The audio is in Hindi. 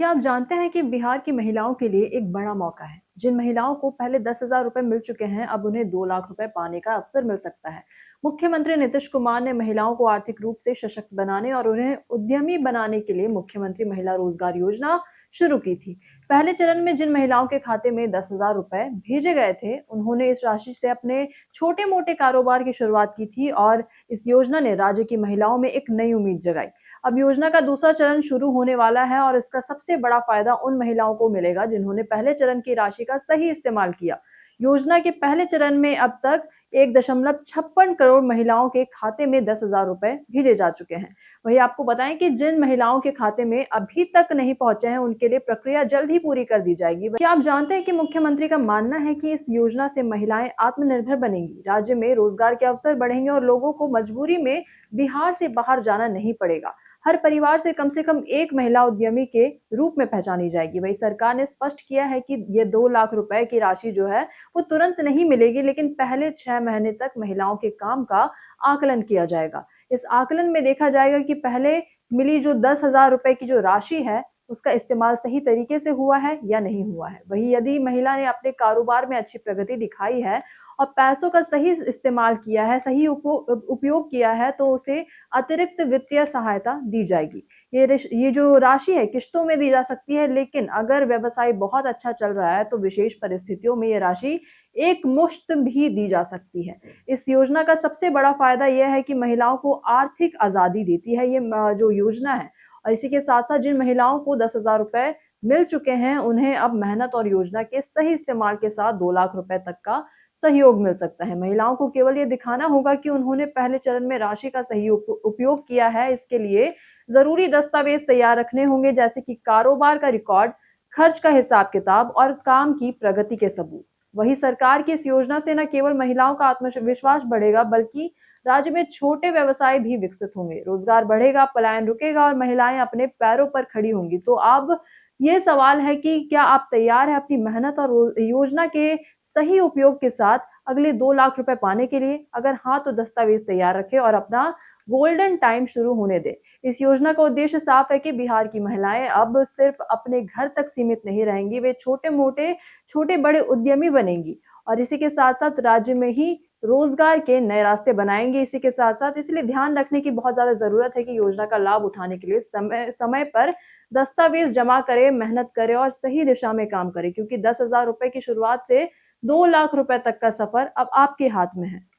क्या आप जानते हैं कि बिहार की महिलाओं के लिए एक बड़ा मौका है? जिन महिलाओं को पहले 10,000 रुपए मिल चुके हैं, अब उन्हें 2 लाख रुपए पाने का अवसर मिल सकता है। मुख्यमंत्री नीतीश कुमार ने महिलाओं को आर्थिक रूप से सशक्त बनाने और उन्हें उद्यमी बनाने के लिए मुख्यमंत्री महिला रोजगार योजना शुरू की थी। पहले चरण में जिन महिलाओं के खाते में 10,000 रुपए भेजे गए थे, उन्होंने इस राशि से अपने छोटे-मोटे कारोबार की शुरुआत की थी और इस योजना ने राज्य की महिलाओं में एक नई उम्मीद जगाई। अब योजना का दूसरा चरण शुरू होने वाला है और इसका सबसे बड़ा फायदा उन महिलाओं को मिलेगा जिन्होंने पहले चरण की राशि का सही इस्तेमाल किया। योजना के पहले चरण में अब तक 1.56 करोड़ महिलाओं के खाते में 10,000 रुपए भेजे जा चुके हैं। वहीं आपको बताएं कि जिन महिलाओं के खाते में अभी तक नहीं पहुंचे हैं, उनके लिए प्रक्रिया जल्द ही पूरी कर दी जाएगी। क्या आप जानते हैं कि मुख्यमंत्री का मानना है कि इस योजना से महिलाएं आत्मनिर्भर बनेंगी, राज्य में रोजगार के अवसर बढ़ेंगे और लोगों को मजबूरी में बिहार से बाहर जाना नहीं पड़ेगा। हर परिवार से कम एक महिला उद्यमी के रूप में पहचानी जाएगी। वही सरकार ने स्पष्ट किया है कि ये 2 लाख रुपए की राशि जो है वो तुरंत नहीं मिलेगी, लेकिन पहले 6 महीने तक महिलाओं के काम का आकलन किया जाएगा। इस आकलन में देखा जाएगा कि पहले मिली जो 10,000 रुपए की जो राशि है, उसका इस्तेमाल सही तरीके से हुआ है या नहीं हुआ है। वहीं यदि महिला ने अपने कारोबार में अच्छी प्रगति दिखाई है और पैसों का सही इस्तेमाल किया है, सही उपयोग किया है, तो उसे अतिरिक्त वित्तीय सहायता दी जाएगी। ये जो राशि है किश्तों में दी जा सकती है, लेकिन अगर व्यवसाय बहुत अच्छा चल रहा है तो विशेष परिस्थितियों में ये राशि एक मुश्त भी दी जा सकती है। इस योजना का सबसे बड़ा फायदा यह है कि महिलाओं को आर्थिक आजादी देती है ये जो योजना है। और इसी के साथ साथ जिन महिलाओं को 10,000 रुपए मिल चुके हैं, उन्हें अब मेहनत और योजना के सही इस्तेमाल के साथ 2 लाख रुपए तक का सहयोग मिल सकता है। महिलाओं को केवल ये दिखाना होगा कि उन्होंने पहले चरण में राशि का सही उपयोग किया है। इसके लिए ज़रूरी दस्तावेज तैयार रखने होंगे, जैसे कि कारोबार का रिकॉर्ड, खर्च का हिसाब-किताब और काम की प्रगति के सबूत। वहीं सरकार की इस योजना से न केवल महिलाओं का आत्मविश्वास बढ़ेगा, बल्कि राज्य में छोटे व्यवसाय भी विकसित होंगे, रोजगार बढ़ेगा, पलायन रुकेगा और महिलाएं अपने पैरों पर खड़ी होंगी। तो अब ये सवाल है कि क्या आप तैयार हैं अपनी मेहनत और योजना के सही उपयोग के साथ अगले 2 लाख रुपए पाने के लिए? अगर हाँ, तो दस्तावेज तैयार रखें और अपना गोल्डन टाइम शुरू होने दें। इस योजना का उद्देश्य साफ है कि बिहार की महिलाएं अब सिर्फ अपने घर तक सीमित नहीं रहेंगी, वे छोटे-मोटे, छोटे-बड़े उद्यमी बनेंगी और इसी के साथ-साथ राज्य में ही रोजगार के नए रास्ते बनाएंगे। इसी के साथ-साथ इसलिए ध्यान रखने की बहुत ज़्यादा ज़रूरत है कि योजना का लाभ उठाने के लिए समय समय पर दस्तावेज जमा करें, मेहनत करें और सही दिशा में काम करें, क्योंकि 10,000 रुपए की शुरुआत से 2 लाख रुपए तक का सफर अब आपके हाथ में है।